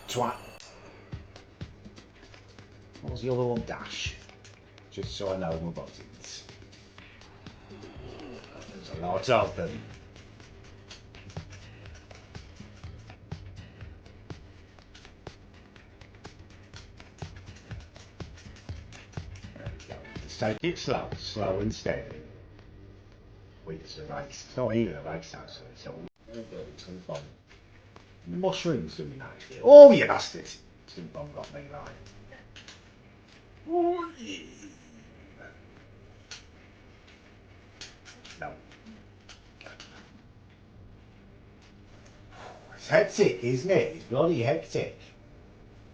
twat. What was the other one? Dash. Just so I know my buttons. There's a lot of them. There we go. Just take it slow and steady. It's a race. It's not even a race actually. It's all good. Fun. Mushrooms doing that here. Oh, you bastard! Some bomb got me right. Oh, yeah. No. It's hectic, isn't it? It's bloody hectic.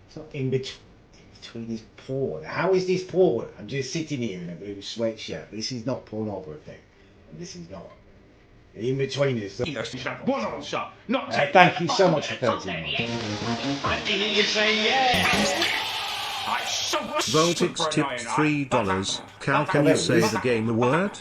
It's not in between his paw. How is this paw? I'm just sitting here in a blue sweatshirt. This is not pornography. This is not. In between is the... thank you so much for 13 months. Voltix tipped $3. Cal, can you say the game a word?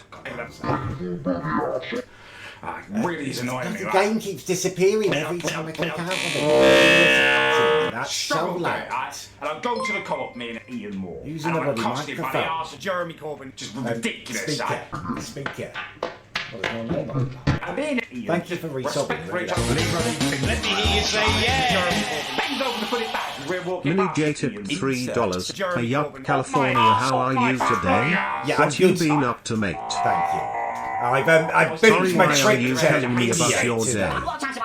Really is annoying me. The game keeps disappearing every time I click out of it. That's so loud. And I'll go to the co-op, me and Ian Moore. Using a bloody microphone. Jeremy Corbyn, just ridiculous. Speaker. Thank you for resubbing. Let me hear you say yeah. Bend over to put it back. Mini J tipped $3. Ayup, California, how are you today? Yeah, what you been up to, mate? Thank you. I've Sorry, my why trick are you to telling me about mediate your today. day?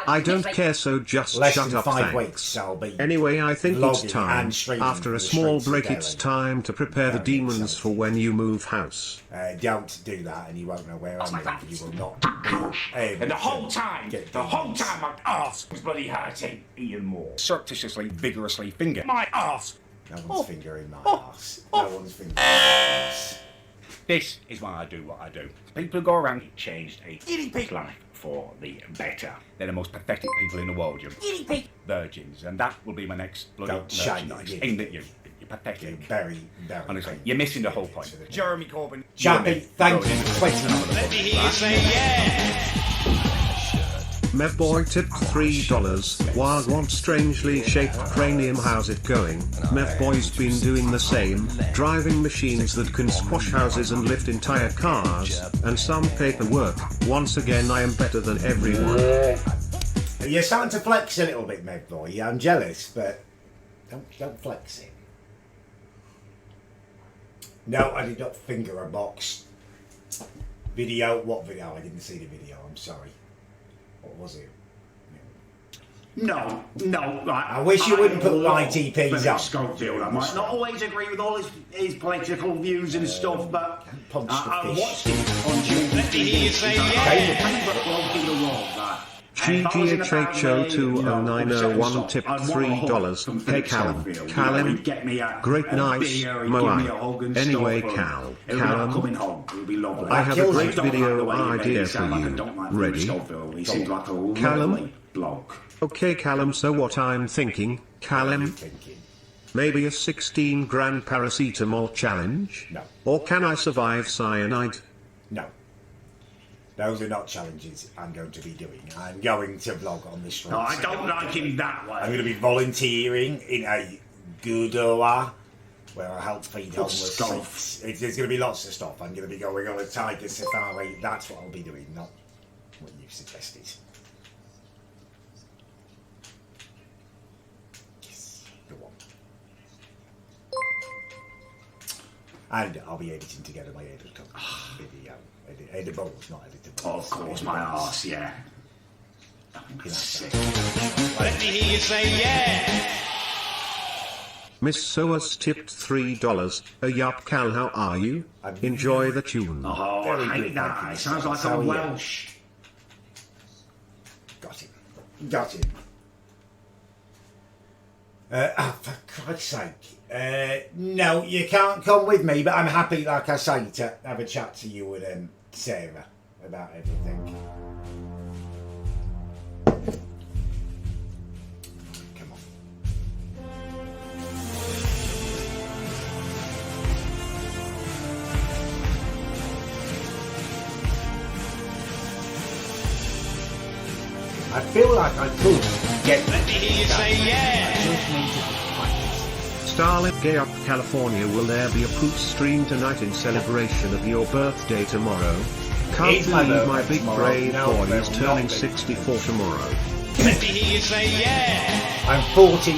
I don't care, so just Less shut than up, 5 thanks. weeks, I'll be Anyway, I think it's vlogging time. and streaming After a the small streets of break, Delhi. it's time to prepare the demons for when you move house. Don't do that, and you won't know where I'm going. You will not be able And the whole to time, get my demons. arse was bloody hurting Ian Moore. Surreptitiously, vigorously finger My arse. No one's fingering my arse. No one's fingering my arse. This is why I do what I do. People who go around changed a guinea pig life for the better. They're the most pathetic people in the world, you guinea pig virgins, and that will be my next bloody Don't shame merchandise. you. Aimed at you. You're pathetic. Very. Honestly, you're missing the whole point. Jeremy Corbyn. Chappy, thank you for 20 minutes. Let me hear you say yeah. Mevboy tipped $3. Wagwan strangely shaped cranium, how's it going? Mevboy's been doing the same, driving machines that can squash houses and lift entire cars, and some paperwork. Once again, I am better than everyone. You're starting to flex a little bit, Meg Boy. Yeah, I'm jealous, but don't flex it. No, I did not finger a box. Video? What video? I didn't see the video. I'm sorry. What was it? No, right. I wish you wouldn't put light EPs on. Schofield. I might not always agree with all his political views and stuff, but punch I the fish. watched it on YouTube. Let me hear you say He's yeah. a favourite bloke in the world, that. If I was in a bad way, GGHHO209001 tipped I'd want a hug $3. from Hey Philip Callum, Schofield. Callum, He'd get me a great nice, beer, he'd give me a hug Moai. and Anyway, stuff, Cal, it would be a Callum, coming home. It would be lovely. I have a kills great me. I don't like video the way he made idea it for sound like I you. don't like Philip Ready? Schofield. He seems like a Callum? lovely bloke. Okay, Callum, so what I'm thinking, Callum, Thinking. maybe a 16 grand paracetamol challenge? No. Or can I survive cyanide? No. Those are not challenges I'm going to be doing. I'm going to vlog on the streets. No, I don't like him that way. I'm going to be volunteering in a Gudoa where I help feed homeless stuff? There's going to be lots of stuff. I'm going to be going on a tiger safari. That's what I'll be doing, not what you suggested. Yes, go on. And I'll be editing together my editor video. Edibles, not editable. Oh, of course, my arse, yeah. Sick. Let me hear you say yeah. Miss Soas tipped $3. Ayup, Cal, how are you? Enjoy the tune. Oh, Very I hate good, that. thank you. It sounds like So, I'm yeah. Welsh. Got him. For Christ's sake. No, you can't come with me, but I'm happy, like I say, to have a chat to you and Sarah about everything. Come on. I feel like I could get. Let me hear you say yeah. I just need to practice. Starlit Gay Up California, will there be a poop stream tonight in celebration of your birthday tomorrow? Can't It's my believe my birthday big tomorrow. brave No, boy there is will turning not be. 64 tomorrow. Let me hear you say yeah. I'm 42.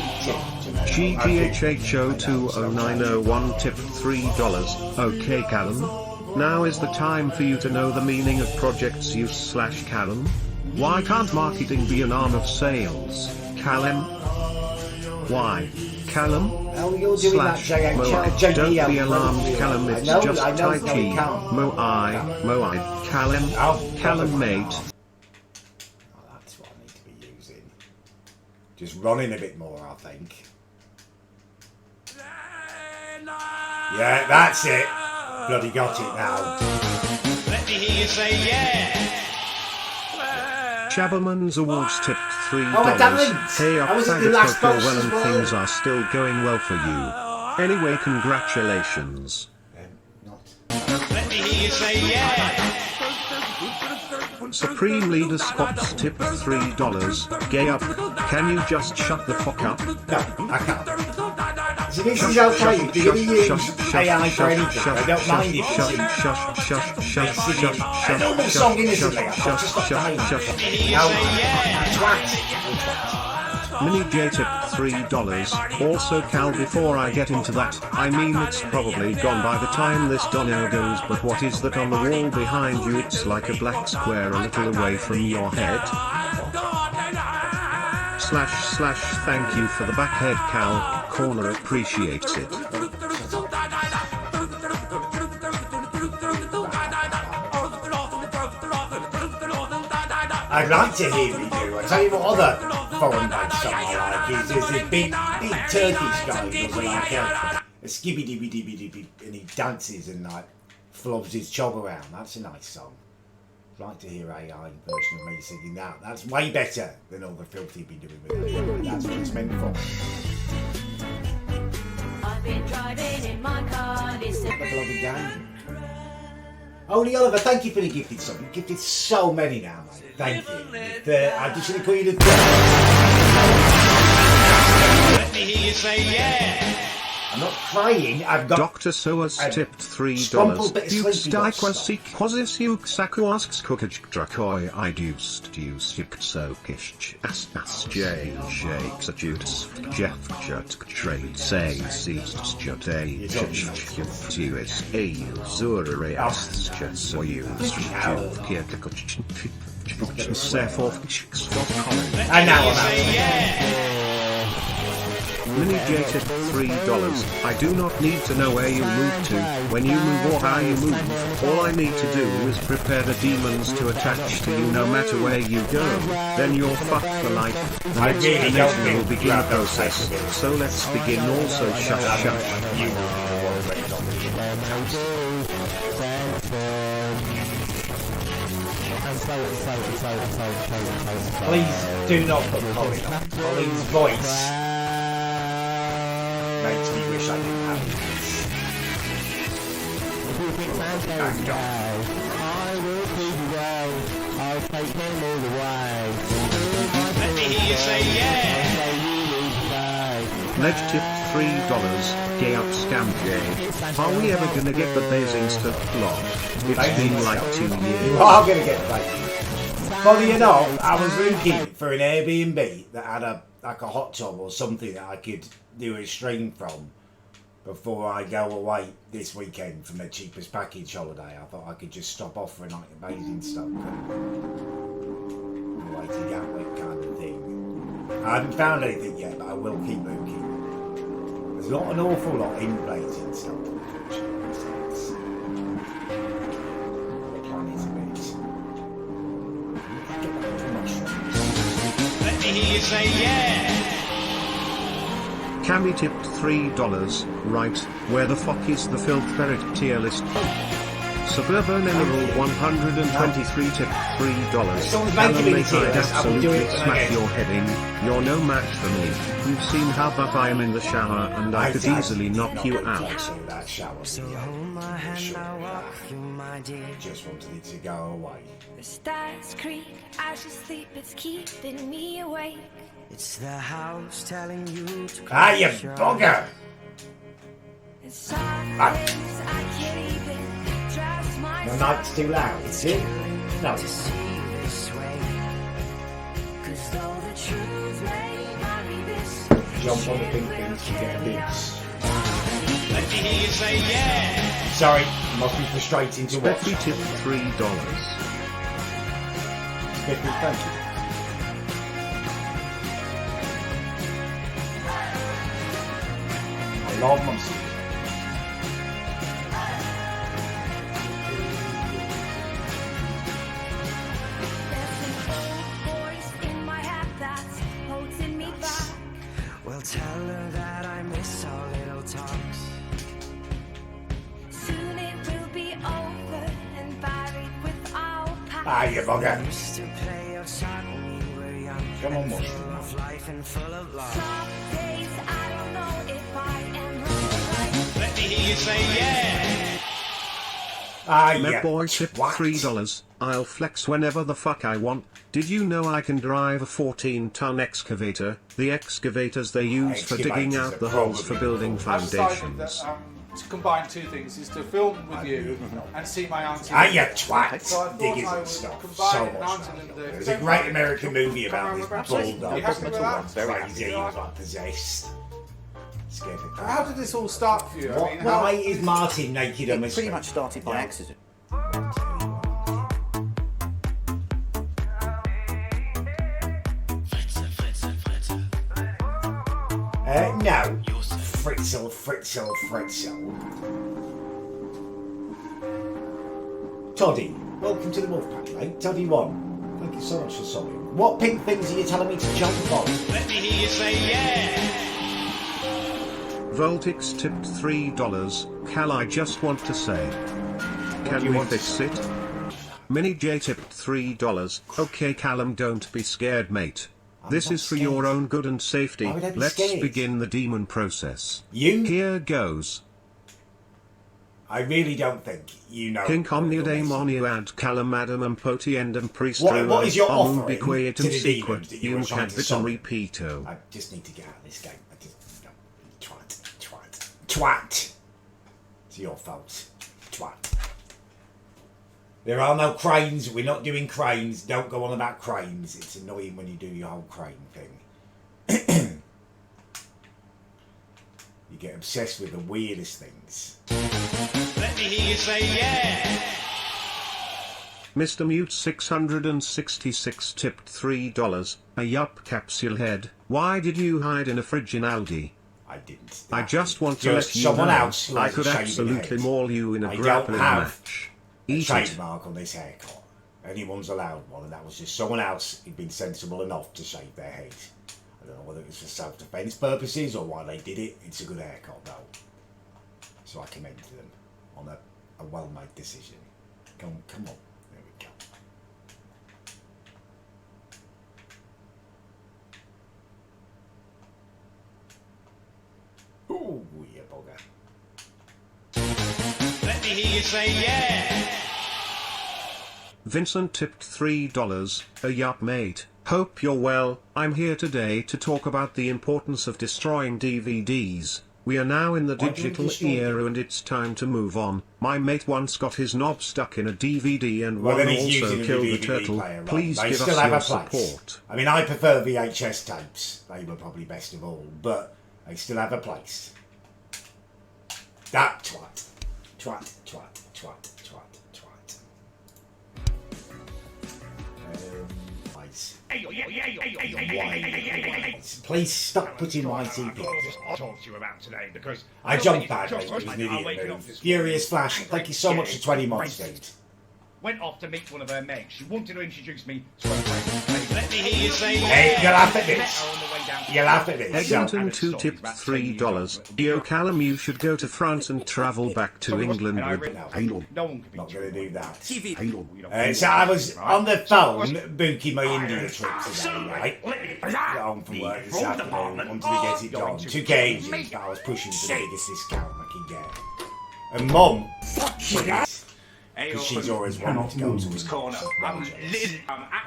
GTHHO209001 tip $3. Okay, Callum. Now is the time for you to know the meaning of projects use / Callum. Why can't marketing be an arm of sales, Callum? Why, Callum? Oh, you're doing that, / Moai. Don't be alarmed, Callum, it's just Tai Chi. Moai, Callum, Callum mate. Oh, that's what I need to be using. Just running a bit more, I think. Yeah, that's it. Bloody got it now. Let me hear you say yeah. Chaberman's Awards tipped $3. Oh, I didn't. Hey I up, was at the faggot, last hope you're box well as and well. things are still going well for you. Anyway, congratulations. Not. Let me hear you say yeah. Supreme Leader Squats tipped $3. Gay up, can you just shut the fuck up? No, I can't. So this is okay. If you're going to use AI for anything, I don't mind if it's a normal song, isn't it? I've just got time. Let me hear you say yeah. Twat. Mini J tipped $3. Also, Cal, before I get into that, I mean it's probably gone by the time this dono goes, but what is that on the wall behind you? It's like a black square a little away from your head. / thank you for the backhead, Cal. Corner appreciates it. I'd like to hear me do. I tell you what other foreign band song I like is this big Turkish guy who does like a skibby dibby dibby dibby and he dances and like flubs his chob around. That's a nice song. I'd like to hear AI version of me singing that. That's way better than all the filth you've been doing with it. That's what it's meant for. I've been driving in my car, listening. The bloody game. Only Oliver, thank you for the gifted song. You've gifted so many now, mate. Thank you. I just want to call you the Let me hear you say yeah. I'm not crying, I've got Dr. Soas tipped $3. scrumpled bit of sleepy Yuk dog seek causes yuk saku asks cookage drakoi I deuced yuk so kish as j shakes a judas jeff jut trade say seems jut a us a zura asts jet so you And now I'm out. Say yeah. Mini J tip $3. I do not need to know where you move to, when you move or how you move. All I need to do is prepare the demons to attach to you no matter where you go. Then you're fucked for life. The I next really don't dimension will think begin you the have those process. capabilities. So let's begin also shush. You Please do not put Colin on. Colin's voice makes me wish I didn't have this. Let me hear you say yeah. Ledge tip $3. Gay up scam J. Are we ever gonna get the Bays instant vlog? It's been like 2 You years. are going to get paid. Funny enough, I was looking for an Airbnb that had a hot tub or something that I could do a stream from before I go away this weekend for my cheapest package holiday. I thought I could just stop off for a night of Basingstoke and away to Gatwick kind of thing. I haven't found anything yet, but I will keep looking. There's not an awful lot in Basingstoke, unfortunately. So it's, the plan is a bit. Let me hear you say yeah. Cammy tipped $3. Right, where the fuck is the filth ferret tier list? Suburban Emerald 123 tipped $3. Someone's Callum, making me mate, tears. I'd I will do absolutely it when I smash get your head in. You're no match for me. You've seen how buff I am in the shower, and I could easily knock you out. That shower just wanted it to go away. The stars creak, I should sleep, it's keeping me awake. It's the house telling you to Ah, you close your bugger! The night's too loud, is it? No. to see this way. 'Cause though the truth may vary this, Jump on the pink things to get a boost. Let me hear you say yeah. Sorry, must be frustrating to watch. Specky tip $3. Specky, thank you. I love monsters. well, tell her that I miss our little talks. Soon it will be over and buried with our past. Ah, you bugger. Used to play outside when we were young. Come on, and Mosh. full of life and full of love. Some days I don't know if I am right. Let me hear you say yeah. Ah, yeah. Medboy tip Twat. $3. I'll flex whenever the fuck I want. Did you know I can drive a 14-ton excavator? The excavators they use for digging Excavators out the are holes for probably building I've decided foundations. that to combine two things is to film with you and see my auntie. Ah, you twat. So I thought Diggers I and would stuff. combine So it and much answer them fun. the- There's a great American movie about this bulldog. You happy with that? Crazy, he was like possessed. Scared the crap. How did this all start for you? I mean, Why is Martin naked on the Pretty street? much started by accident. No. Fritzel. Toddy, welcome to the Wolfpack, mate. Toddy 1. Thank you so much for subbing. What pink things are you telling me to jump on? Let me hear you say yeah. Voltix tipped $3. Cal, I just want to say, do can you we want to fix it? Mini J tipped $3. Okay, Callum, don't be scared, mate. This not is for scared. your own good and safety. Why would I be Let's scared? begin the demon process. You? Here goes. I really don't think you know. King what you're messing Omniademoniu ad Callum Adam and Potiendum Priest What is your offering Bequeatum to the demons sequet that you were trying to Vitum summon? repeato. I just need to get out of this game. I just no. Twat. It's your fault. Twat. There are no cranes. We're not doing cranes. Don't go on about cranes. It's annoying when you do your whole crane thing. You get obsessed with the weirdest things. Let me hear you say yeah. Mr. Mute 666 tipped $3. Ayup capsule head. Why did you hide in a fridge in Aldi? I didn't. I just want to let you someone know else who I has a could shaving absolutely head. maul you in a I don't grappling have match. a Eat it. trademark on this haircut. Anyone's allowed one, and that was just someone else who'd been sensible enough to shave their head. I don't know whether it was for self-defense purposes or why they did it. It's a good haircut, though. So I commend them on a well-made decision. Come on. There we go. Ooh, you bugger. Let me hear you say yeah. Vincent tipped $3. Ayup mate. Hope you're well. I'm here today to talk about the importance of destroying DVDs. We are now in the Why don't we digital destroy era and it's time to move on. My mate once got his knob stuck in a DVD and Well, one then he's also using a killed the DVD turtle. player, right? Please They give still have us a your place. support. I mean, I prefer VHS tapes. They were probably best of all, but they still have a place. That twat. Please stop putting YTP. I'll talk to you about today because I jumped back, mate. It was an idiot move. Furious Flash, thank you so much for 20 months, dude. Went off to meet one of her mates. She wanted to introduce me to her friend. Let me hear you say Hey, yeah. you laugh at Met this. her on the way down to You laugh at this. So, Eggington 2 tipped $3. Yo Callum, you should go to France and travel back to England with... No one could be not going to do that. TV. So I was on the phone booking my India trip today, right? Got home from work this afternoon, wanted to get it done. Took ages, but I was pushing for the biggest discount I could get. And Mum, because she's always wanted to go to his corner. I'm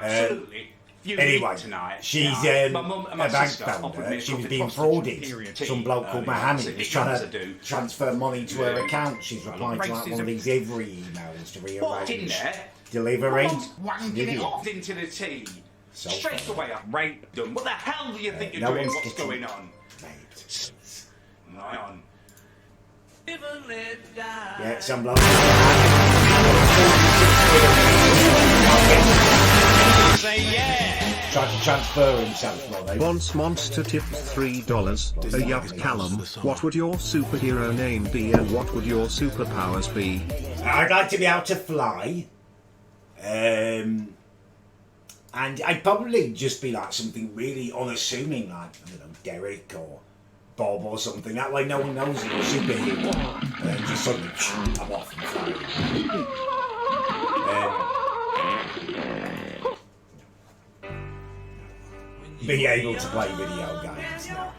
absolutely You Anyway, tonight. she's my mum and my a bank sister offered founder. me a She was coffee being prostitution frauded. period Some bloke called earlier. Mohammed So was big trying ones to to do. transfer money to her Yeah. account. She's replying to like one of Racism. these every emails to What in rearrange there? delivery. Wanking it off into the tea. So Straight funny. away, I've raped them. What the hell do you think you're no doing? one's What's getting going on? raped. Right on. Yeah, some bloke. Tried to transfer himself, money. Once Monster tipped $3. Ayup Callum, what would your superhero name be and what would your superpowers be? I'd like to be able to fly. And I'd probably just be like something really unassuming, like, I don't know, Derek or Bob or something. That way no one knows you're a superhero. And then just suddenly, I'm off and flying. Be able to play video games now.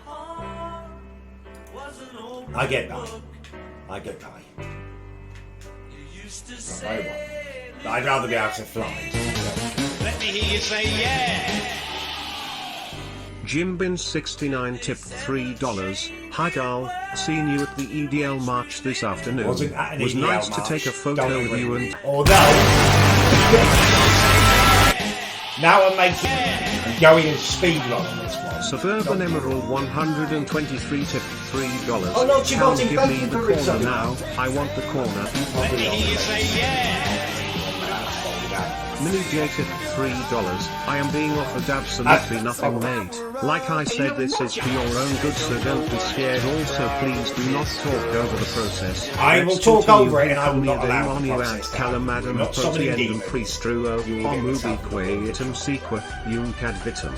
I get by. Not very well. But I'd rather be able to fly. Let me hear you say yeah. Jimbin69 tipped $3. Hi Gal, seen you at the EDL march this afternoon. Wasn't at an Was EDL nice march. to take a photo Don't with worry. you and Although, now I'm going in speed run on this one. Suburban Emerald 123 tipped $3. Oh, no, she got Callum, him. give Thank me you the for it, corner sorry. now. I want the corner. Let me hear you say yeah. Mini J tipped $3. I am being offered absolutely nothing, mate. Like I said, this is for your own good, so don't be scared. Also, please do not talk over the process. I will Let's talk continue. over it and I will not Family allow the Demonio process at to Callum happen. Adam Not summoning Protiendum demons. Pristruo You will get Homubi yourself Que Itum Sequa Uncad Vitum.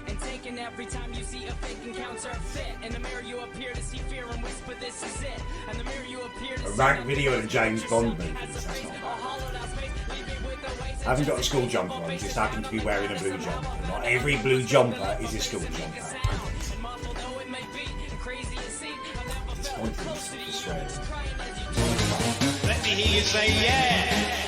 And taken every time you see a fake and counterfeit. In the mirror you appear to see fear and whisper this is it. And the mirror you appear to A see rank video of the James Bond movie. That's not bad. I haven't got a school jumper on, just happen to be wearing a blue jumper. Not every blue jumper is a school jumper. Disappointing, I swear. Let me hear you say yeah.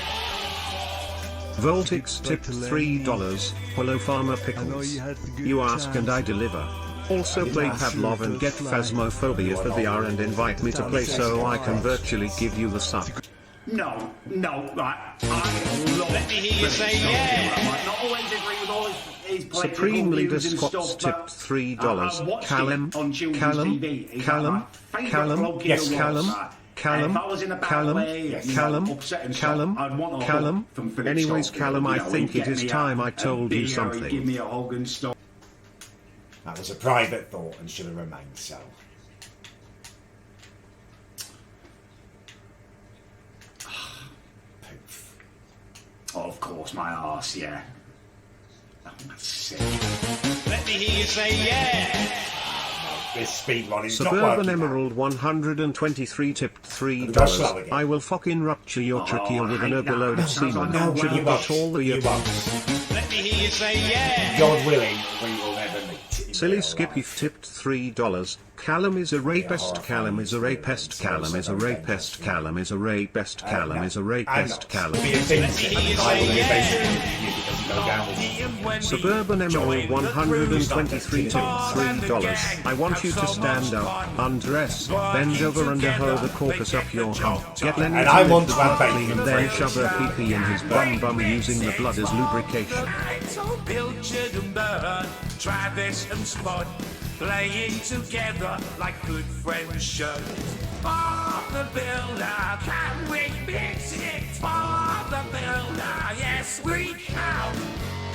Voltix tipped $3. Hello Farmer Pickles. You ask and I deliver. Also play Pavlov and get Phasmophobia for VR and invite me to play so I can virtually give you the suck. No, right. I love Let me hear you say yeah. I might not always agree with all his political Supreme Leader views and Scott's stuff, tipped but $3. I watched Callum, him on children's Callum, TV. He's Callum, like my favourite Callum, bloke in yes, the world, Callum, right? Callum, And if I was in a bad Callum, way, you know, Callum, upset and stuff, Callum, I'd want a Callum. hug from Philip Anyways, Schofield, Callum, you I know, think he'd it get is me time I a told you beer, he'd something. Give me a hug and stuff. That was a private thought and should have remained so. Poof. Oh, of course, my arse, yeah. Oh, that's sick. Let me hear you say yeah. This speed run is not Suburban working. Emerald 123 tipped Go slow $3. again. I will fucking rupture your trachea with an I hate overload that. of Sounds semen. like no, Should you have won't. got all the You won't. Let me hear you say yeah. God willing, we will never meet. in Silly real Skippy life. tipped $3. Callum is a rapist. Callum is a rapist. Callum is a rapist. Callum is a rapist. Callum is a rapist. Callum. Be a decent, I will eventually you because you go down with Suburban Emerald 123 tipped $3. I want you to stand up, undress, bend over and hoe the corpus up your hole. Get Lenny And to I lick want the to have blood bacon clean and for then breakfast. shove her pee-pee in his bum using the blood as lubrication. Try this and spot. Playing together like good friends should. For the builder, can we fix it? For the builder, yes we can.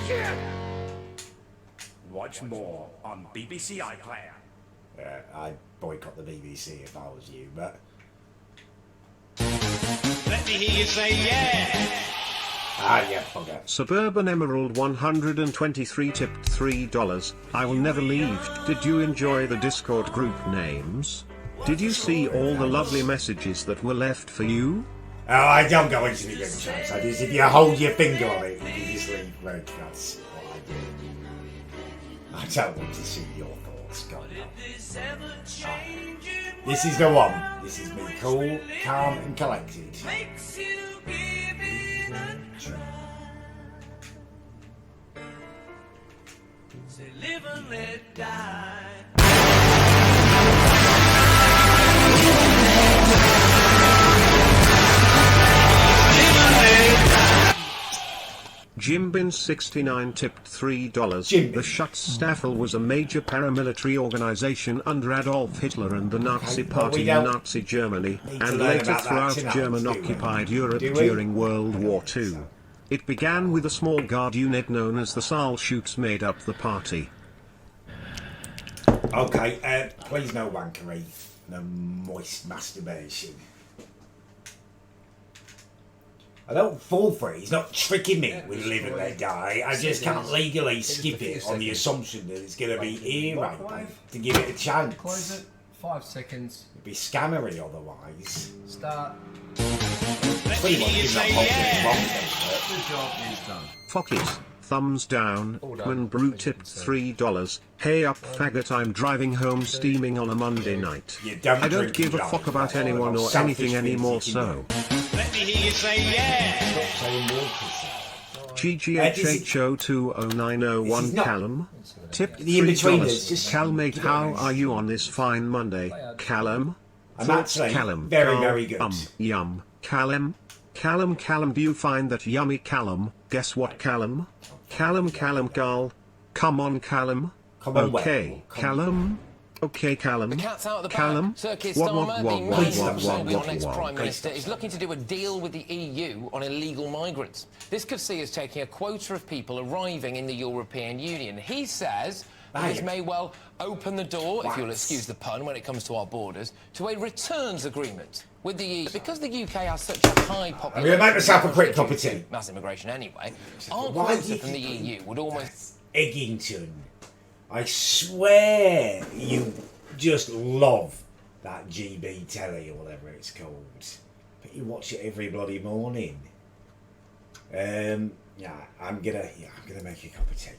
Yeah. Watch more on BBC iPlayer. I'd boycott the BBC if I was you, but Let me hear you say yeah. yeah, bugger. Suburban Emerald 123 tipped $3. I will never leave. Did you enjoy the Discord group names? Did you see all the lovely messages that were left for you? Oh, I don't go into the group chats. I just, if you hold your finger on it, you just leave. Right, that's what I do. I don't want to see your thoughts going on. This is the one. This is me, cool, calm, and collected. live and let die. Jimbin69 tipped $3. Jimbin. The Schutzstaffel was a major paramilitary organization under Adolf Hitler and the Nazi Party in Nazi Germany, need to and learn later about that throughout tonight, German-occupied do we? Europe Do we? during World War II. It began with a small guard unit known as the Saalschutz made up the party. Okay, please no wankery. No moist masturbation. I don't fall for it. He's not tricking me with live and let die. I just can't legally skip it on the assumption that it's going to be here right now to give it a chance. Close it. 5 seconds. It'd be scammery otherwise. Start. Pretty much give that whole thing wrong. The job is done. Fuck it. Thumbs down. Man Brew tipped $3. Hey up faggot, I'm driving home steaming on a Monday night. You don't I don't drink give a and fuck drive. about anyone or Selfish anything things anymore, you can so. Let me hear you say yeah. Stop saying walkers. GGHH020901 Callum. Tip The in-betweeners, $3. just- Calmate, how are you on this fine Monday? Callum? I'm Thoughts, actually Callum? very, very good. Yum. Callum? Callum, do you find that yummy, Callum? Guess what, Callum? Callum, Carl. Come on, Callum. Come on, Okay, well, come Callum. Okay, Callum. The cat's out of the Callum. bag. Sir Keir What, Starmer, the main Please stop Conservative saying next what. Prime Please Minister, stop is looking to do a deal with the EU on illegal migrants. This could see us taking a quota of people arriving in the European Union. He says that this may well open the door, if you'll excuse the pun when it comes to our borders, to a returns agreement with the EU. Because the UK has such a high population... I'm going to make myself a quick cup of tea. Mass immigration anyway. Our Why quota do you from the think- EU would almost... Eggington. I swear you just love that GB telly or whatever it's called. But you watch it every bloody morning. I'm gonna make a cup of tea.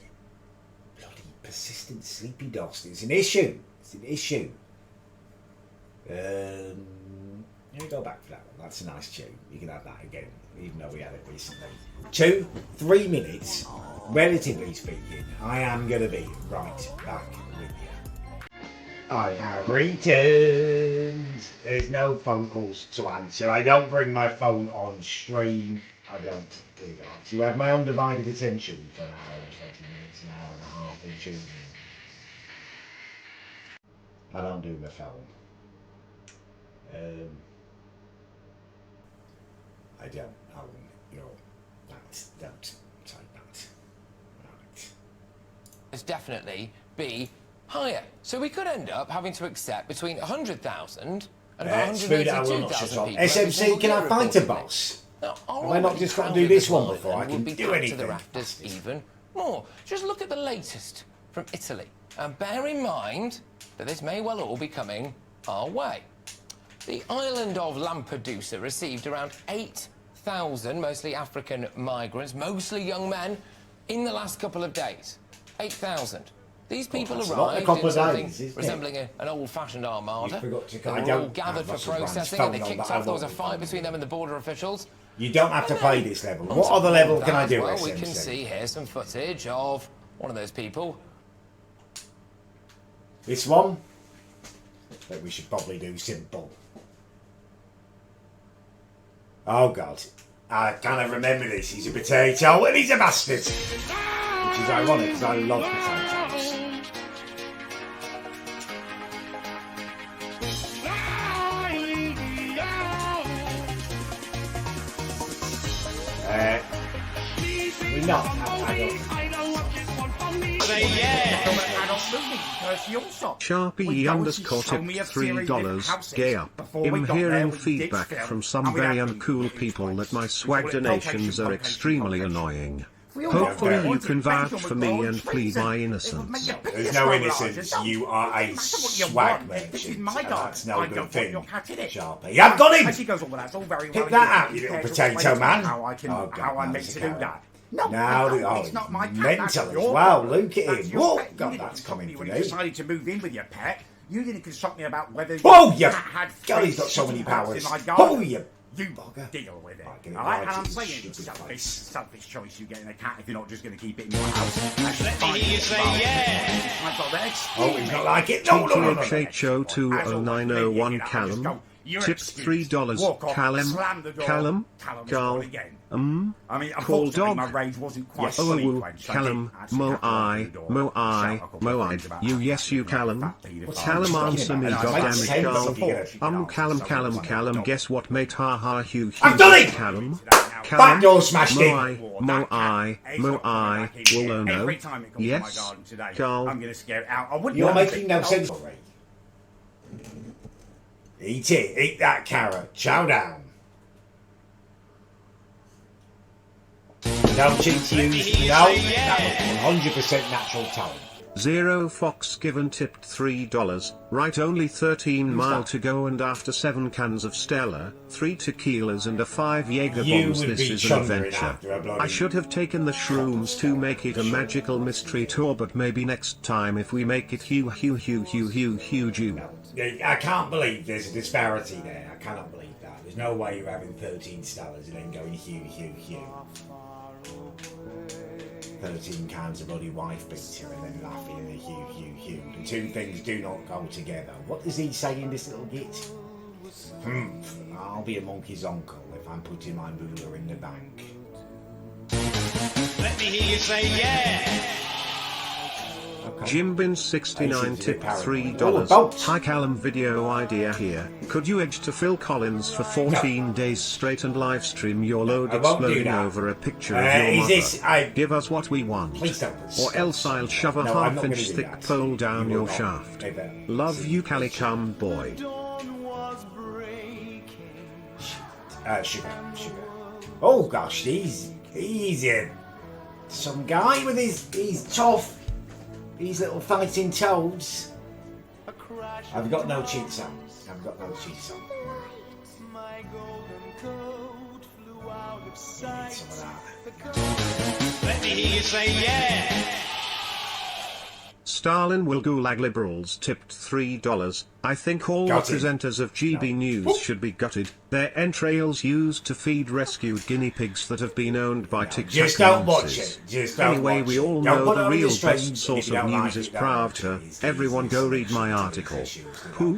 Bloody persistent sleepy dust. It's an issue. You go back for that one. That's a nice tune. You can have that again, even though we had it recently. 2-3 minutes, relatively speaking, I am going to be right back with you. I have returned. There's no phone calls to answer. I don't bring my phone on stream. I don't do that. You have my undivided attention for an hour and 20 minutes, an hour and a half in tune. I don't do my phone. I don't own your that. Don't take that. Right. It's definitely be higher. So we could end up having to accept between 100,000 and about Screw that, I will not shut 182,000 up. people. every SMC, single can year, I find a reportedly. boss? Now, our Have I not already just got to crowded do this one Parliament before I will can be do packed anything? to the rafters even more. Just look at the latest from Italy. And bear in mind that this may well all be coming our way. The island of Lampedusa received around 8,000, mostly African migrants, mostly young men, in the last couple of days. 8,000. These people that's a lot in a arrived couple in of something days, isn't it? resembling an old-fashioned armada. You forgot to- They I were all don't gathered have for Russell Brand's processing, and they phone on kicked that I off. There was a won't fight phone between you. them and the border officials. You don't have to And play then, this level. on What top other of level that can I as do, well, SMC? we can see here some footage of one of those people. This one? That we should probably do simple. Oh God. I kind of remember this. He's a potato and he's a bastard. Which is ironic because I love potatoes. We not have adult. Sharpie_tipped $3. Gay up. I'm hearing feedback from some very uncool people that my swag donations are extremely annoying. Hopefully you can vouch for me and plead my innocence. There's no innocence. You are a swag merchant. And that's no good thing, Sharpie. I've got him! Pick that out, you little potato man. Oh God, that's a coward. No, it's not my mental as well. Look at him. Whoa, God, that's coming for When me. you decided to move in with your pet, you didn't consult me about whether Oh, your you! cat had God, he's got so fish many in powers. my garden. Oh, you You deal with it. get it Alright, right, and I'm it's saying stupid selfish choice you getting a cat if you're not just going to keep it in your house. Let me hear you say yeah. I've got that. Oh, he's not like it. No. TTHHO200901 Callum. Tips $3. Callum. I mean, Call unfortunately, dog. my rage wasn't quite Oh, fully woo, quenched. Callum, I did actually have to Mo open the door, I, shout a couple of times about you, that yes, you, fat Callum. paedophile. Callum, answer me, And I goddammit, said Carl. before, Callum, guess what, mate, ha ha, Hugh, I've done it! Callum. Back door smashed in. Mo I, will oh no. Every time it comes to my Yes, garden today, Carl. I'm going to scare it out. I wouldn't You're want making it. no sense. Eat it. Eat that carrot. Chow down. No cheats used. No. That was 100% natural talent. Zero Fox given tipped $3. Right, only 13 mile to go, and after 7 cans of Stella, 3 tequilas and a 5 Jaeger You bombs, would this be is an chundering adventure. after a bloody- I should have taken the shrooms to make it a magical mystery tour, but maybe next time if we make it huge. I can't believe there's a disparity there. I cannot believe that. There's no way you're having 13 Stellas and then going hue. 13 cans of bloody wife beater and then laughing and hue. The two things do not go together. What does he say in this little git? I'll be a monkey's uncle if I'm putting my ruler in the bank. Let me hear you say yeah. Jimbin69 tip $3. Hi Callum, video idea here. Could you edge to Phil Collins for 14 days straight and live stream your load I won't do exploding that. over a picture of your mother? Give us what we want. Please don't. Or else I'll shove a No, I'm not gonna half-inch do thick that. pole down You will your not. shaft. Never. Love you, Calicum boy. Sugar. Oh gosh, he's some guy with his tough, these little fighting toads. I've got no cheats on. Need some of that. Let me hear you say yeah. Stalin will gulag liberals tipped $3. I think all Gutted. the presenters of GB News should be gutted. Their entrails used to feed rescued guinea pigs that have been owned by TikTok Just don't watch monsters. it. Just don't Anyway, watch we it. all Don't know put it the on real the stream. best source If you of don't like news it, is don't watch Pravda. it. It's Everyone go read my article. Who?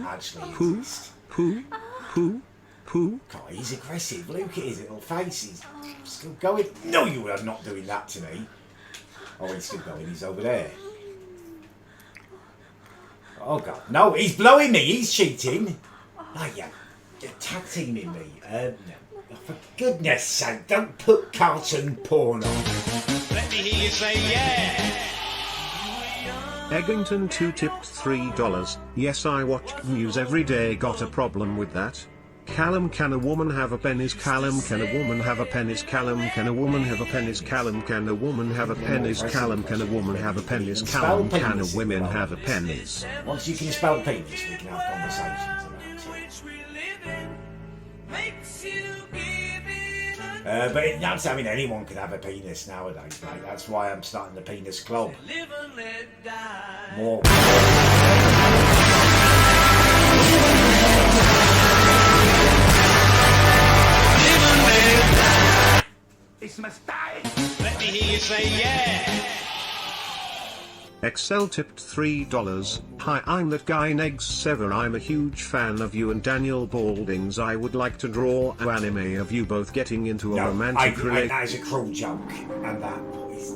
God, he's aggressive. Look at his little face. He's still going. No, you are not doing that to me. Oh, he's still going. He's over there. Oh God, no! He's blowing me. He's cheating. Oh, you're tag teaming me. No. For goodness sake, don't put cartoon porn on. Let me hear you say yeah. Eggington 2 tipped $3. Yes, I watch news every day. Got a problem with that. Callum, can a woman have a penis? Callum, can a woman have a penis? Callum, can a woman have a penis? Callum, can a woman have a penis? Callum, can a woman have a penis? Callum, can a women have a penis? Once you can spell penis, we can have conversations about it. But that's, I mean, anyone can have a penis nowadays, mate. That's why I'm starting the penis club. More. It's my style. Let me hear you say yeah. Excel tipped $3. Hi, I'm that guy Negs Sever. I'm a huge fan of you and Daniel Balding's. I would like to draw an anime of you both getting into a romantic relationship. That is a cruel joke, and that is.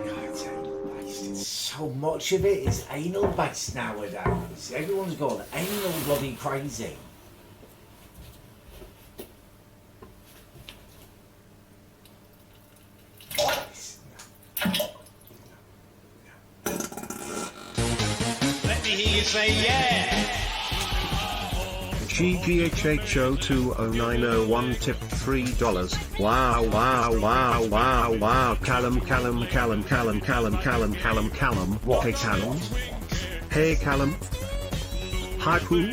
God, it's so much of it is anal based nowadays. Everyone's gone anal bloody crazy. Let me hear you say yeah. GGHHO20901 tipped $3. Wow. Callum. What? Hey Callum. Hey Callum. Hi Pooh.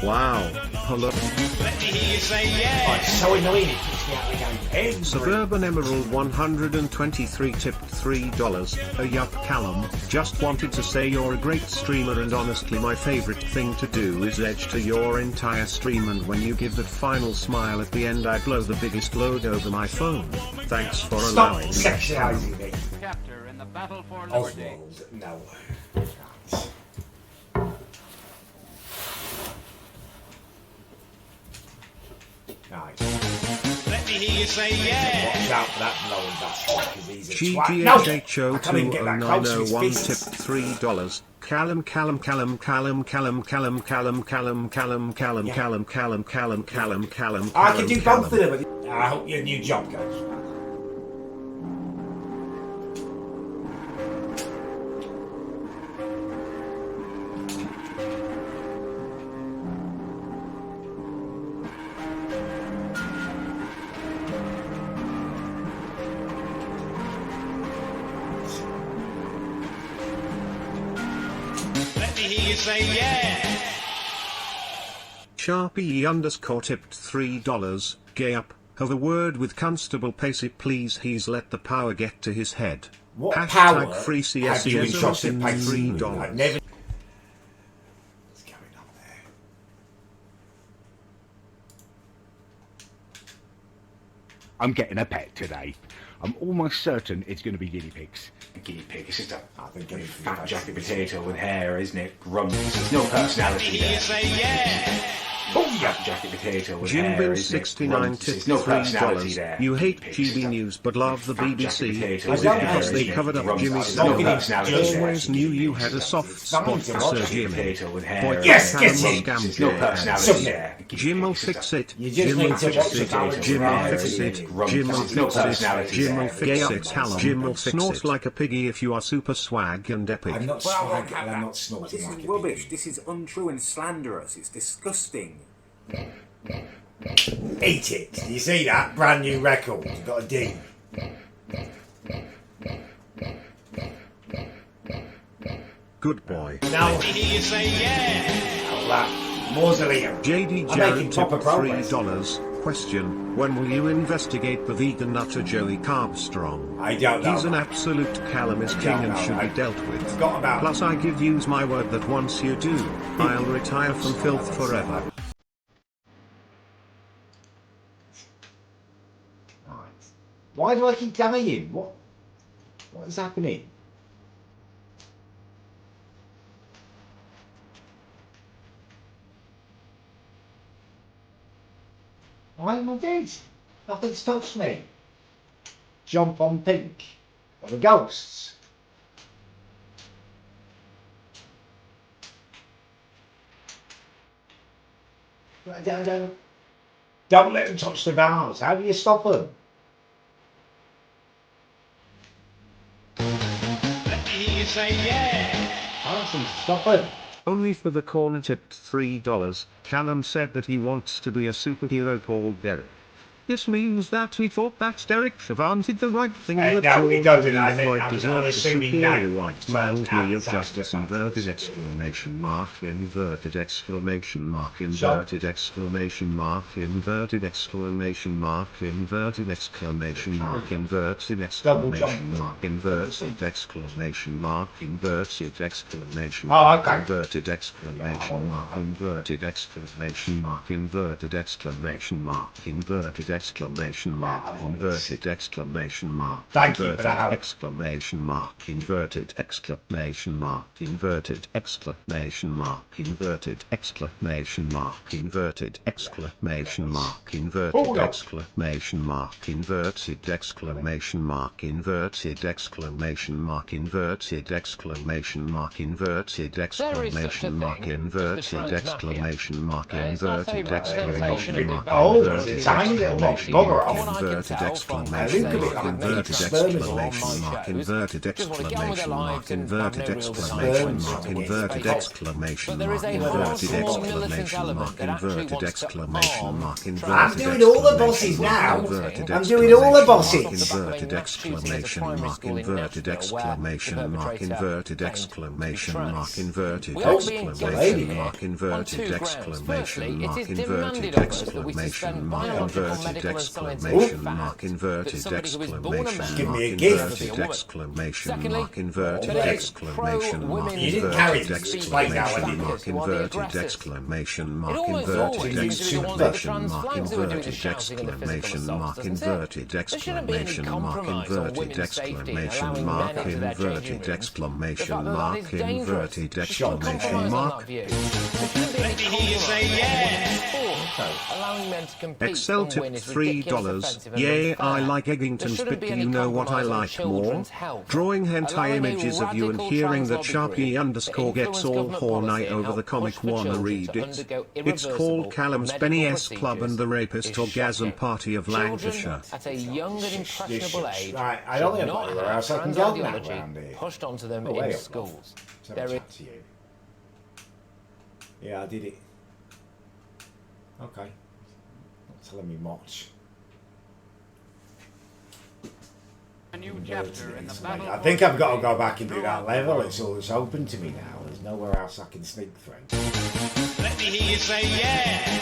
Wow. pull up. Let me hear you say yeah. Oh, it's so annoying. It puts me out of the game every Suburban Emerald 123 tipped $3. Ayup Callum, just wanted to say you're a great streamer and honestly my favorite thing to do is edge to your entire stream, and when you give that final smile at the end I blow the biggest load over my phone. Thanks for Stop allowing me. sexualizing me. Chapter in the battle for Oswald, no. Right. Let me hear you say yeah. Watch out for that blowing bastard, because he's a twat. No! I can't even get that close to his GGHO2091 fists. tipped $3. Callum. I can do both of them. I hope your new job goes. Let me hear you say yeah. Sharpie underscore tipped $3. Gay up. Have a word with Constable Pacey please, he's let the power get to his head. What Hashtag power free have you CSES entrusted in Pacey? $3. I've never... What's going on there? I'm getting a pet today. I'm almost certain it's going to be guinea pigs. Guinea pig, it's just a I think it's fat jacket potato with hair, isn't it? Grumps. There's no personality there. Say yeah. Fat jacket potato with hair, Jimbin isn't it? 69 Grumps. tipped There's no personality $3. there. You hate Guinea pigs, GB News but love the fat jacket BBC. potato Is with it hair, because they isn't it? covered up Grumps. Jimmy's There's no snow? personality there. Always knew you had a soft spot for Sir Jimmy. Potato with hair. Boy, Yes, Callum get was it. There's no Gamgay. personality there. Jim will fix it. You just Jim will need to fix watch the it. balance Jim will right. fix it. Jim will There's no fix it. personality Jim will there. fix Gay it. up, Jim will Callum. snort like a piggy if you are super swag and epic. I'm not swag and I'm not snorting This like is a rubbish. pig. This is untrue and slanderous. It's disgusting. Eat it. You see that? Brand new record. You've got a D. Good boy. Now, Hear you say yeah. that mausoleum. JD I'm making Jarrett tipped proper progress. $3. Question: when will you investigate the vegan nutter Joey Carbstrong? I don't know. He's an absolute Callum is I king don't and know. should I be dealt with. forgot about Plus I give yous my word that once you do, I'll retire from filth forever. Right. Why do I keep dying? What is happening? Why am I dead? Nothing's touched me. Jump on pink. Or the ghosts. Don't let them touch the vase. How do you stop them? Let me hear you say yeah. Ask them to stop them. Only for the corner tipped $3. Callum said that he wants to be a superhero called Derek. This means that he thought that Derek Sivan did the right thing. No, he doesn't. I think I'm assuming that. Right man, me of justice, inverted exclamation mark, inverted exclamation mark, inverted exclamation mark, inverted exclamation mark, inverted exclamation mark, inverted exclamation mark, inverted exclamation mark, inverted exclamation mark, inverted exclamation mark, inverted exclamation mark, inverted exclamation mark, inverted exclamation mark, inverted exclamation mark, Thank you for inverted that. exclamation mark, inverted exclamation mark, inverted exclamation mark, inverted exclamation mark, inverted exclamation mark, inverted exclamation mark, inverted exclamation mark, inverted exclamation mark, inverted exclamation mark, inverted exclamation mark, inverted exclamation mark, inverted exclamation mark, Oh, it's a tiny little exclamation bugger mark, off. inverted I exclamation think of it mark, like inverted sperm is exclamation mark, inverted exclamation mark, inverted exclamation mark, inverted exclamation mark, inverted exclamation mark, inverted exclamation mark, inverted I'm doing all the bosses now. I'm doing all the bosses. Inverted exclamation mark, inverted exclamation mark, inverted exclamation mark, inverted exclamation mark, inverted exclamation mark, inverted exclamation mark, inverted exclamation mark, inverted exclamation Give mark, me a gift. inverted exclamation mark, inverted exclamation mark, You didn't carry inverted this like that, exclamation mark, inverted exclamation mark, inverted exclamation mark, inverted exclamation mark, inverted exclamation mark, inverted exclamation mark, inverted exclamation mark, inverted exclamation mark. Let me hear you say Excel tip $3. Yay, I like Eggington's bit. Do you know what I like more? Drawing hentai images of you and hearing that Sharpie underscore gets all horny over the comic. Wanna read it? It's called Callum's Benny S Club and the Rapist Orgasm Party of Lancashire. At a young and impressionable age, Right, I don't should know not where have else I can trans go now ideology around here. pushed onto them Oh, in hey, schools. Let's have a There is chat to you. Yeah, I did it. Okay. Not telling me much. A new chapter in the battle. I think I've got to go back and do that level. It's all that's open to me now. There's nowhere else I can sneak through. Let me hear you say yeah.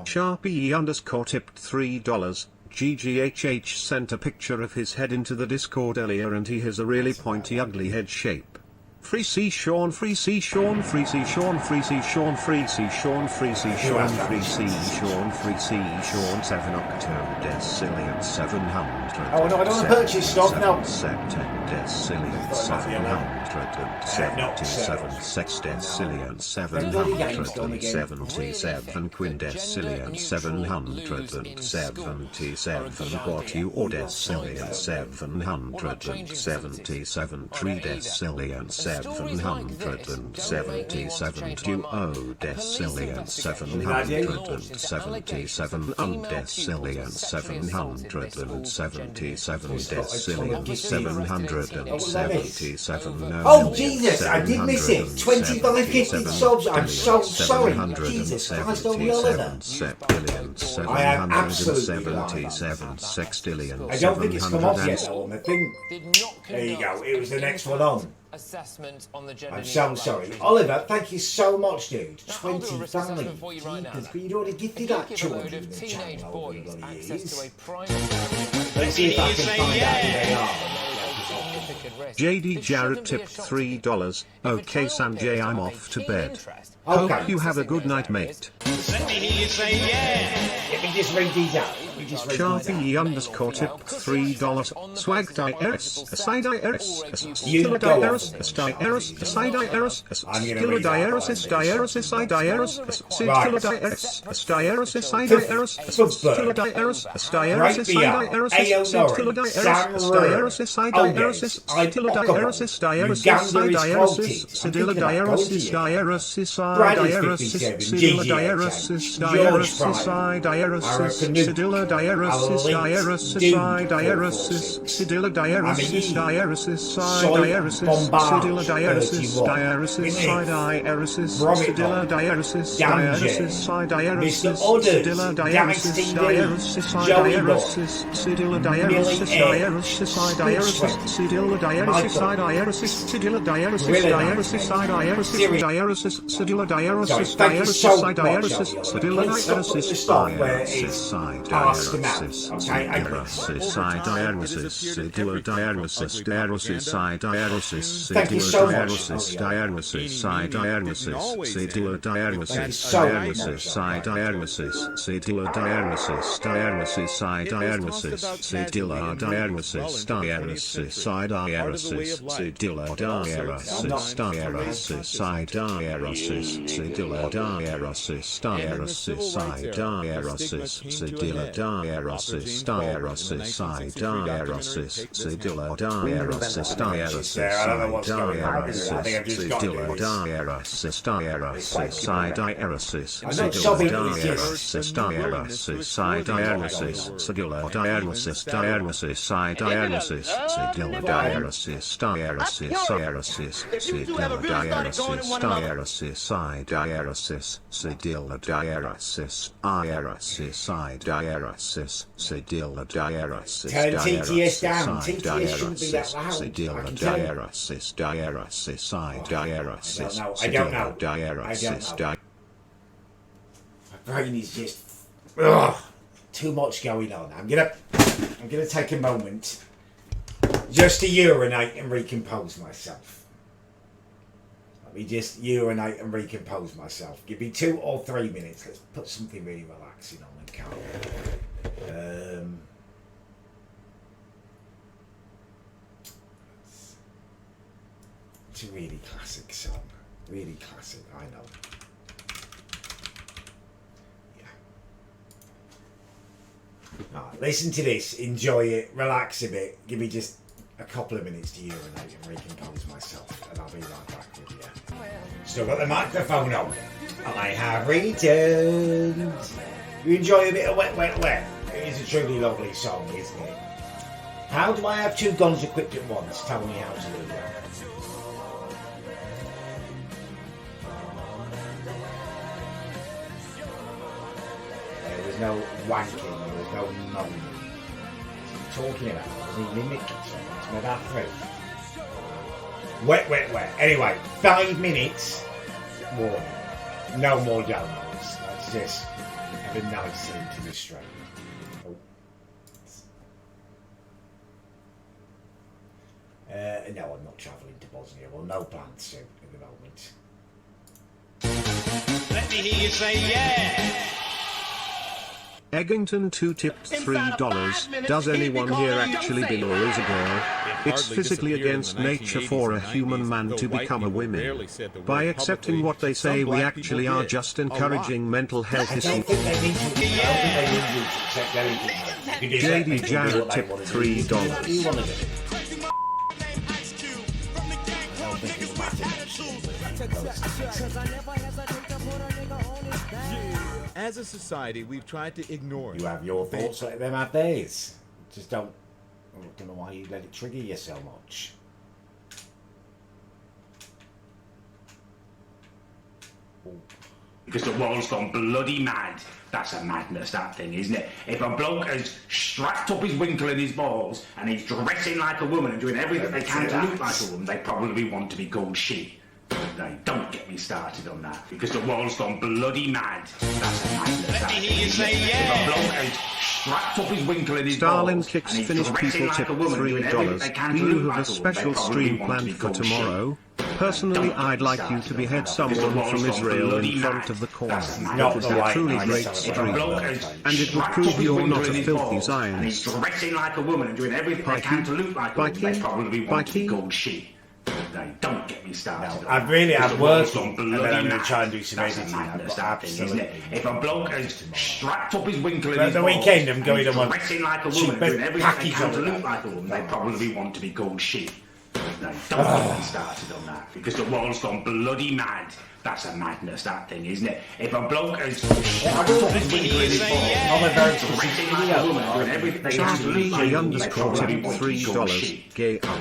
Sharpie underscore tipped $3. GGHH sent a picture of his head into the Discord earlier and he has a really pointy ugly head shape. Free C Sean, free C Sean, free C Sean, free C Sean, free C Sean, free C Sean, free C Sean, free C Sean, 7 October Decillion 700. Oh no, I don't want to purchase stock now. September Decillion 777 Sextillion 777 Quindecillion 777 What you order Decillion 777 Tridecillion 777 Duo Decillion 777 Undecillion 777 Decillion 777 Oh Jesus, I did miss it. 25 gifted subs. I'm so sorry. Jesus Christ, don't yell at that. I am absolutely sextillion. I don't think it's come off yet though on the thing. There you go. It was the next one on. assessment on the gender. I'm so sorry. Oliver, thank you so much, dude. 25. Because you'd already gifted that 200 in the channel over the years. Let's see if I can find out who they are. JD Jarrett tipped $3. Okay Sanjay, I'm off to bed. Okay. Hope you have a good night, mate. Let me hear you say yeah. Let me just read these out. Sharpie underscore tipped $3. Swag diaris, a side diaris, a You stilla go diaris, off. a diaris, a side diaris, a I'm gonna stilla read that diaris, one, a diaris, a side diaris, a stilla diaris, a diaris, a side diaris, a stilla diaris, a diaris, a side diaris, a stilla diaris, a diaris, a side diaris, a stilla diaris, a diaris, a side diaris, stilla diaris, diaris, side diaris, stilla diaris, diaris, side diaris, stilla diaris, diaris, side diaris, stilla diaris, diaris, side diaris, stilla diaris, diaris, side diaris, stilla diaris, diaris, side diaris, stilla diaris, diaris, side diaris, stilla diaris, diaris, side diaris, stilla diaris, side diaris, stilla diaris, diaris, side diaris, diaris, stilla diaris, diaris, side diaris, stilla diaris, side diaris, side dialysis, stilla dialysis, dialysis, side dialysis, stilla dialysis, dialysis, side dialysis, stilla dialysis, dialysis, side dialysis, stilla dialysis, dialysis, side dialysis, stilla dialysis, dialysis, side dialysis, stilla dialysis, dialysis, side dialysis, stilla dialysis, dialysis, side dialysis, stilla dialysis, diarosis, diarosis, I diarosis, sidilla diarosis, diarosis, I diarosis, sidilla diarosis, diarosis, I diarosis, sidilla diarosis, diarosis, I diarosis, sidilla diarosis, diarosis, I diarosis, sidilla diarosis, diarosis, diarosis, sidilla diarosis, diarosis, I diarosis, sidilla diarosis, iarasis, I diarosis, sidilla diarosis, Turn TTS down. diarosis, TTS shouldn't be that loud. sidilla I can tell you. diarosis, diarosis, I diarosis, I don't know. sidilla diarosis, My brain is just too much going on. I'm gonna take a moment just to urinate and recompose myself. Let me just urinate and recompose myself. Give me 2 or 3 minutes. Let's put something really relaxing on and calm. It's a really classic song. Really classic, I know. Right, listen to this, enjoy it, relax a bit. Give me just a couple of minutes to urinate and recompose myself, and I'll be right back with you. Still got the microphone on. I have returned. You enjoy a bit of Wet, Wet, Wet? It is a truly lovely song, isn't it? How do I have 2 guns equipped at once? Tell me how to do that. There was no wanking, there was no moaning. What are you talking about? Was he mimic something? It's that through. Wet, Wet, Wet. Anyway, 5 minutes. Warning. No more downloads. Let's just have a nice into the stream. Oh. No, I'm not travelling to Bosnia. Well, no plans to at the moment. Let me hear you say yeah. Eggington 2 tipped $3. Does anyone here actually bin or is a girl? It's physically against nature for a human man to become a woman. By accepting what they say, we actually are just encouraging mental health issues. JD Jarrett tipped $3. As a society, we've tried to ignore it. You have your thoughts, let them have theirs. Just don't know why you let it trigger you so much. Because the world's gone bloody mad. That's a madness, that thing, isn't it? If a bloke has strapped up his winkle and his balls and he's dressing like a woman and doing everything they can to look like a woman, they probably want to be called she. They don't get me started on that, because the world's gone bloody mad. That's a madness. Let me hear you say yeah. If a bloke has strapped up his winkle in his Starling balls kicks and he's finished dressing people like tip a woman, doing everything they can $3. to Do you look have like a a woman, special they probably stream want to planned be for called she. tomorrow? Personally, I'd like you to behead someone from Israel in front of the corner. It was a truly great stream, and it would prove you're not a filthy Zionist. And he's dressing like a woman and doing everything they can to look like a woman, they probably want to be called she. They don't get me started. I really am working, and then I'm going to try and do some editing. I've got absolutely. If a bloke has strapped up his winkle in At his the balls weekend, I'm going and on dressing like a woman and doing everything they can to look like a woman, they probably want to be called she. They don't get me started on that, because the world's gone bloody mad. That's a madness, that thing, isn't it? If a bloke has strapped up his winkle in his balls, dressing like a woman and doing everything they can to look like a woman, they probably want to be called she. Gay up.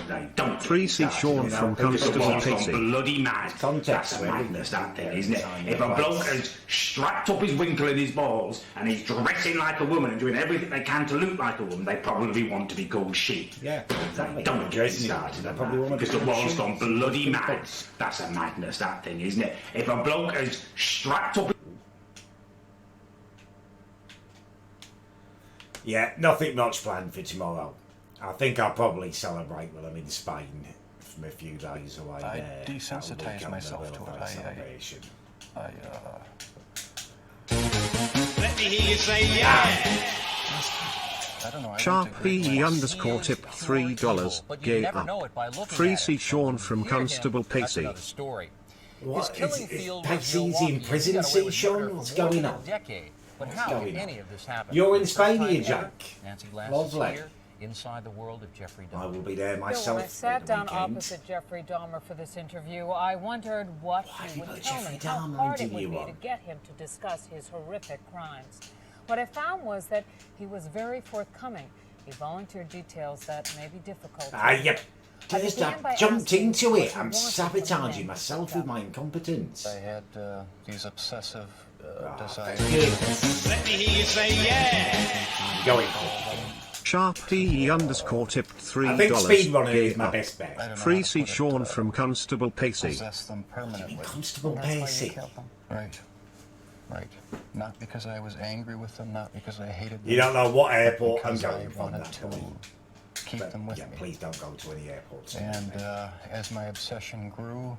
3C Sean from Constable Pacey. Bloody mad. That's a madness, that thing, isn't it? If a bloke has strapped up his winkle in his balls and he's dressing like a woman and doing everything they can to look like a woman, they probably want to be called she. Yeah, exactly. Don't get me started on that, because the world's gone bloody mad. That's a madness, that thing, isn't it? If a bloke has strapped up... Yeah, nothing much planned for tomorrow. I think I'll probably celebrate while I'm in Spain from a few days away I there. desensitize myself to it. Let me hear you say yeah. Sharp PE underscore tip $3. Gay up. 3C Sean from Constable Pacey. What? Is Pacey's in prison, see, Sean? What's going on? But how did any of this happen? You're in First Spain, time you ever? Jack. Nancy Glass Lovely. is here, inside the world of Jeffrey Dahmer. I will be there Bill, myself. when I sat down weekend. opposite Jeffrey Dahmer for this interview, I wondered what he would tell me, how Dahmer hard it would interview be on? to get him to discuss his horrific crimes. What I found was that he was very forthcoming. He volunteered details that may be difficult. Yep. I Just began by jumped asking into what it. he I'm wanted from the sabotaging man. myself with my incompetence. I had these obsessive desires. Let me hear you say yeah. Going Sharp PE underscore tipped $3. I think speedrunner is my best bet. Free C Sean from Constable Pacey. Possess them permanently. Constable Pacey. Right. Right. Not because I was angry with them, not because I hated them. You don't know what airport I'm because going I from wanted that to point. keep them with me. Please don't go to any airports. And as my obsession grew,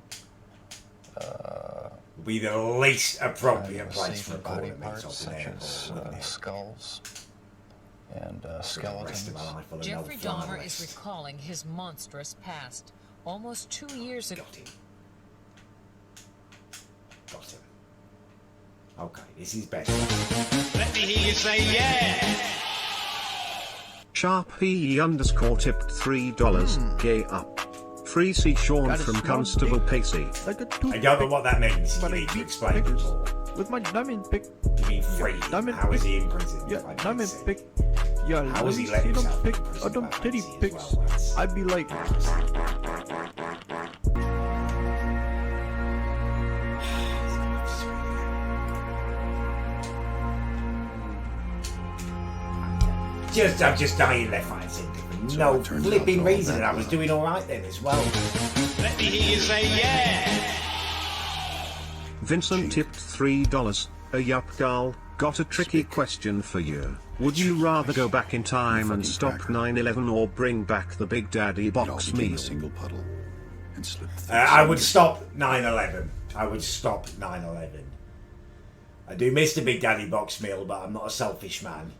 be the least appropriate I place for a body corner parts meet such as skulls and skeletons. Jeffrey Dahmer is recalling his monstrous past. Almost 2 years ago. Got him. Okay, this is better. Let me hear you say yeah. Sharp PE underscore tipped $3. Gay up. Free C Sean from Constable Pacey. I don't know what that means. You need to explain it more. With my diamond pick. You mean free? How is he in prison? Yeah, diamond pick. Yeah, how is he you letting don't himself pick in prison? them titty picks. I'd be like. I'm just dying left, right, centre. No flipping reason, and I was doing all right then as well. Let me hear you say yeah. Vincent tipped $3. Ayup gal, got a tricky question for you. Would you rather go back in time and stop 9/11 or bring back the Big Daddy box meal? I would stop 9/11. I would stop 9/11. I do miss the Big Daddy box meal, but I'm not a selfish man.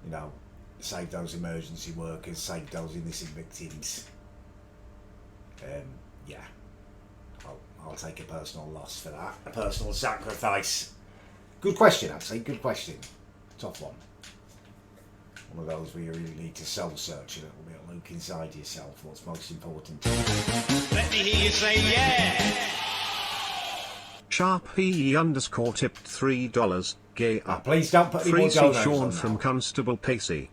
You know, save those emergency workers, save those innocent victims. Yeah, I'll take a personal loss for that. A personal sacrifice. Good question, actually. Good question. Tough one. One of those where you really need to soul search a little bit, look inside yourself. What's most important? Let me hear you say yeah. Sharp PE underscore tipped $3. Gay up. Please don't put any Free more C donuts Sean on from that. Constable Pacey.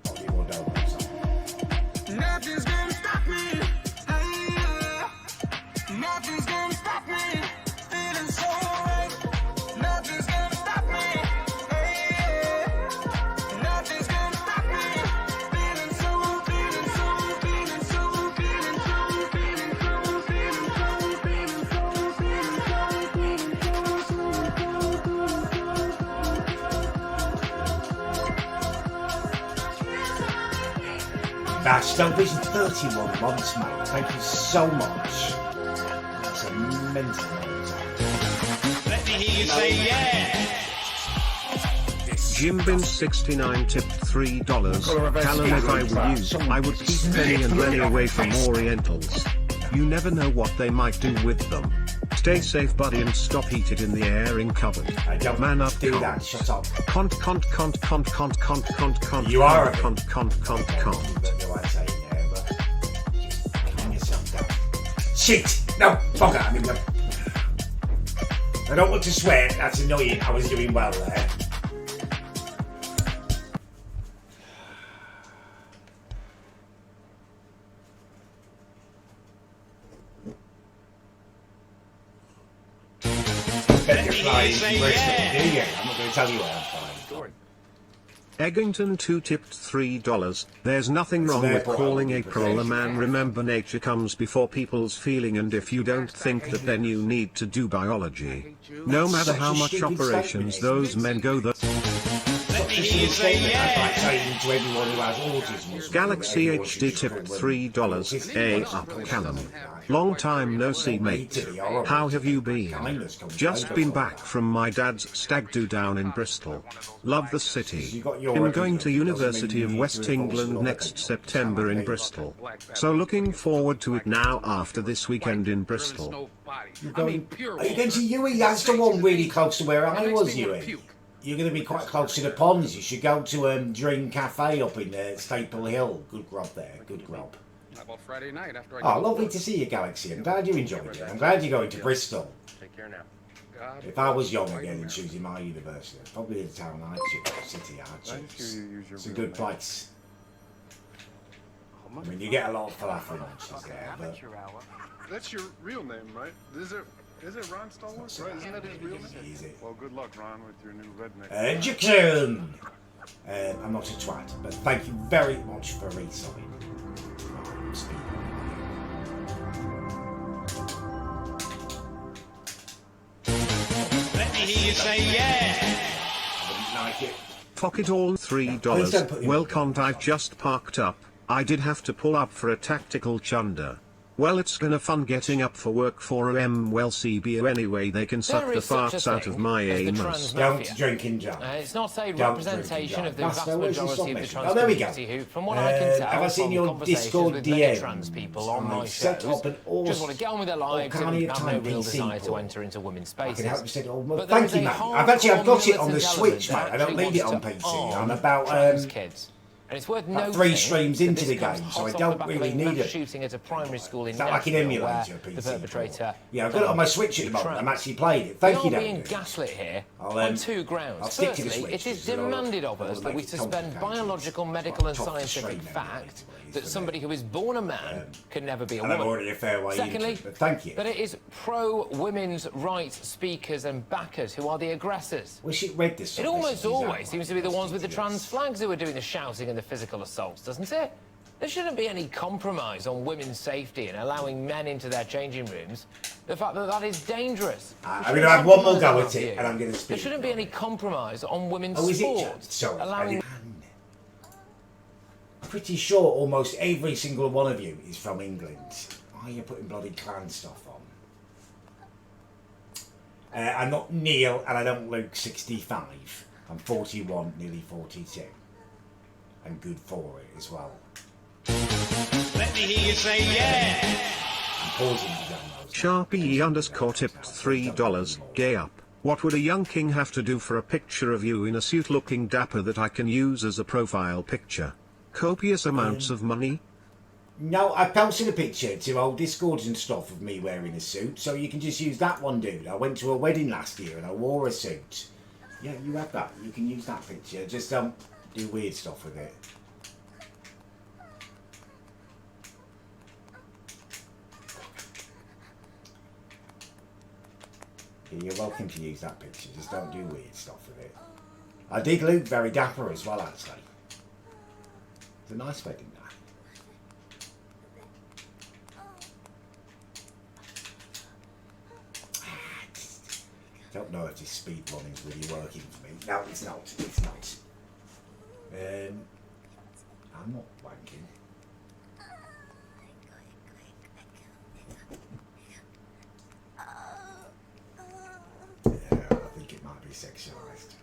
Nothing's gonna stop me. Nothing's gonna stop me. Feeling so right. Nothing's gonna stop me. Nothing's gonna stop me. Feeling so, feeling so, feeling so, feeling so, feeling so, feeling so, feeling so, feeling That's Television 31 months, mate. Thank you so much. That's a mental amount. Let me hear you say yeah. Jimbin69 tipped $3. Callum, if I were you, I would keep Penny and Lenny away from Orientals. You never know what they might do with them. Stay safe, buddy, and stop eat it in the air in cupboard. Man up, do that. Shut up. Cont. You are a cont. Calm yourself down. Shit! No, bugger. I don't want to swear. That's annoying. I was doing well there. Bet you're flying. I'm not going to tell you where I'm flying. Eggington 2 tipped $3. There's nothing wrong with calling April a man. Remember, nature comes before people's feeling, and if you don't think that, then you need to do biology. No matter how much operations those men go, Galaxy HD tipped $3. Up, Callum. Long time no see, mate. How have you been? Just been back from my dad's stag do down in Bristol. Love the city. I'm going to University of West England next September in Bristol. So looking forward to it now after this weekend in Bristol. Are you going to Huey? That's the one really close to where I was, Huey. You're going to be quite close to the ponds. You should go to Dream Cafe up in Staple Hill. Good grub there. Good grub. How about Friday night after I Oh, lovely to see you, Galaxy. I'm glad you enjoyed it. I'm glad you're going to Bristol. Take care now. If I was young again and choosing my university, I'd probably the town I choose, city I choose. It's a good place. I mean, you get a lot of falafel lunches there, but... That's your real name, right? Is it Ron Stallworth? Right? Isn't that his real name? Well, good luck, Ron, with your new redneck. Jackson! I'm not a twat, but thank you very much for reselling. Let me hear you say yeah. I wouldn't like it. Fuck it all, $3. Well, Cont, I've just parked up. I did have to pull up for a tactical chunder. Well, it's gonna fun getting up for work 4 AM. Well, CBO anyway, they can suck the farts out of my anus. Don't drink and jump. It's not a representation of the vast majority of the trans oh, there we go. community who, from what I can tell, have I seen from your conversations Discord with DM? many trans people on my Set shows, up an just want to get on with their lives and have no real desire to enter into women's spaces. I can help you set it all. But Thank you, mate. I've got it on the Switch, mate. I don't need it on militant PC. I'm element about trans kids. And it's worth noting 3 streams that into this the comes game, hot so I off don't the back of really a need mass it. shooting at a primary school in Is that like an Nashville, emulator where PC? the perpetrator Yeah, I've got it on my Switch at the moment. I'm actually playing it. Thank you, we are Dan. being gaslit here I'll, on 2 grounds. I'll stick to the Firstly, Switch, it is because demanded of I us would that we make it suspend complicated. biological, medical and Top scientific stream fact that somebody who is born a man can never be a and I'm woman. already a fair way Secondly, into it, but thank you. that it is pro-women's rights speakers and backers who are the aggressors. Wish it read this. It almost always seems to be the ones with the trans flags who are doing the shouting and the physical assaults, doesn't it? There shouldn't be any compromise on women's safety and allowing men into their changing rooms. The fact that that is dangerous. I'm going to have one more go at it, and I'm going to speak. There shouldn't be any compromise on women's Oh, is it? sports. Sorry, allowing... I'm pretty sure almost every single one of you is from England. Why are you putting bloody clan stuff on? I'm not Neil, and I don't look 65. I'm 41, nearly 42. And good for it as well. Let me hear you say yeah. I'm pausing to download. Sharpie _tipped $3. Gay up. What would a young king have to do for a picture of you in a suit looking dapper that I can use as a profile picture? Copious amounts of money? No, I posted a picture to old Discords and stuff of me wearing a suit, so you can just use that one, dude. I went to a wedding last year and I wore a suit. Yeah, you have that. You can use that picture. Just do weird stuff with it. You're welcome to use that picture, just don't do weird stuff with it. I did look very dapper as well, actually. It's a nice wedding night. I don't know if this speed running is really working for me. No, it's not. It's not. I'm not wanking. Sexualized.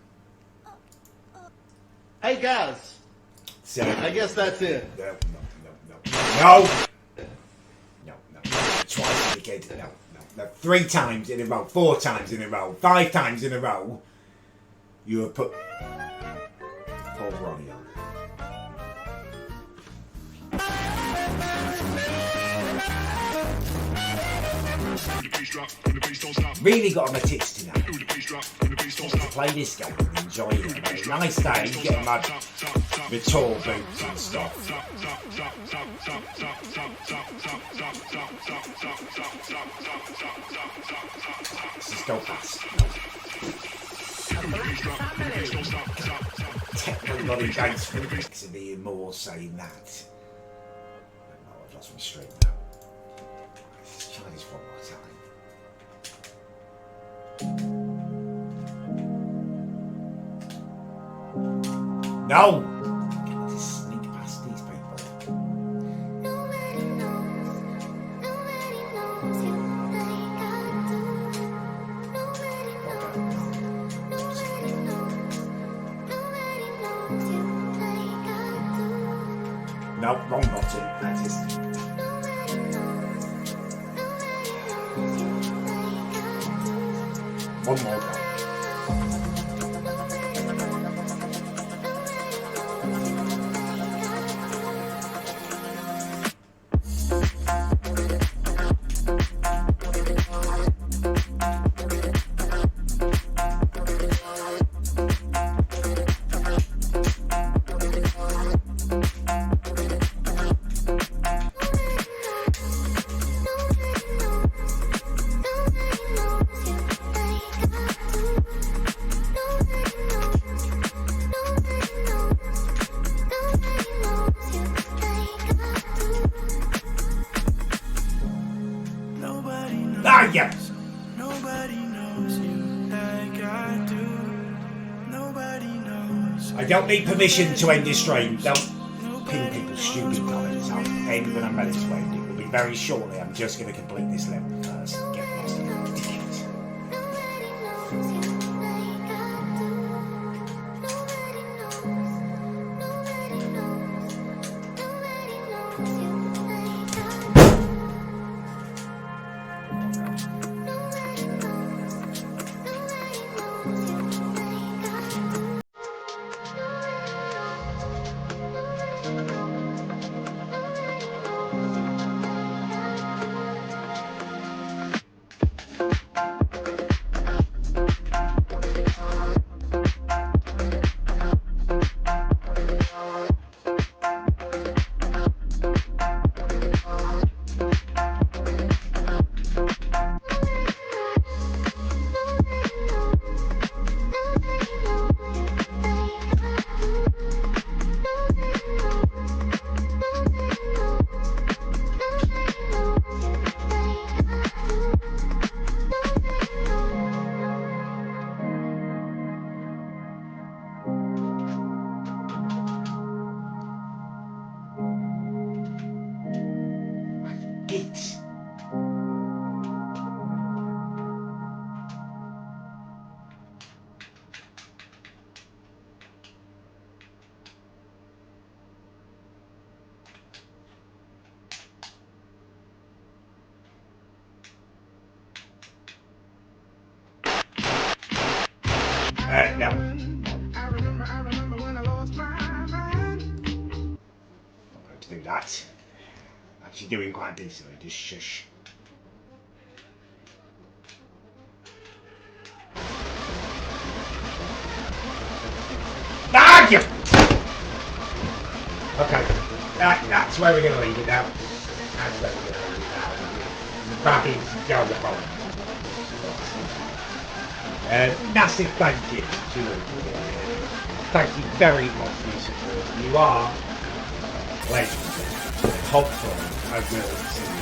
Hey guys. So, I guess that's it. No. Twice, kid. No. 3 times in a row, 4 times in a row, 5 times in a row. You have put Paul Ronnie on. Really got on my tits tonight. To play this game and enjoy it. Nice day, getting my tour boots and stuff. Let's just go fast. Technically thanks for the be more saying that. No, I've lost my stream now. Let's try this one more time. No! God, just sneak past these people. Nobody knows you like I do. Nobody knows you like I do. No, wrong button. That is. One more go. I don't need permission to end this stream. Don't pin people's stupid comments. I'll end when I'm ready to end. It will be very shortly. I'm just going to complete this level first. Get lost in it. No. Not going to do that. Actually doing quite decently, just shush. Ah, yeah. Okay, that's where we're going to leave it now. That's where we're going to leave it now. The rabbits go on the phone. Massive thank you to you. Thank you very much for your support. You are legends. Hopefully, I will see you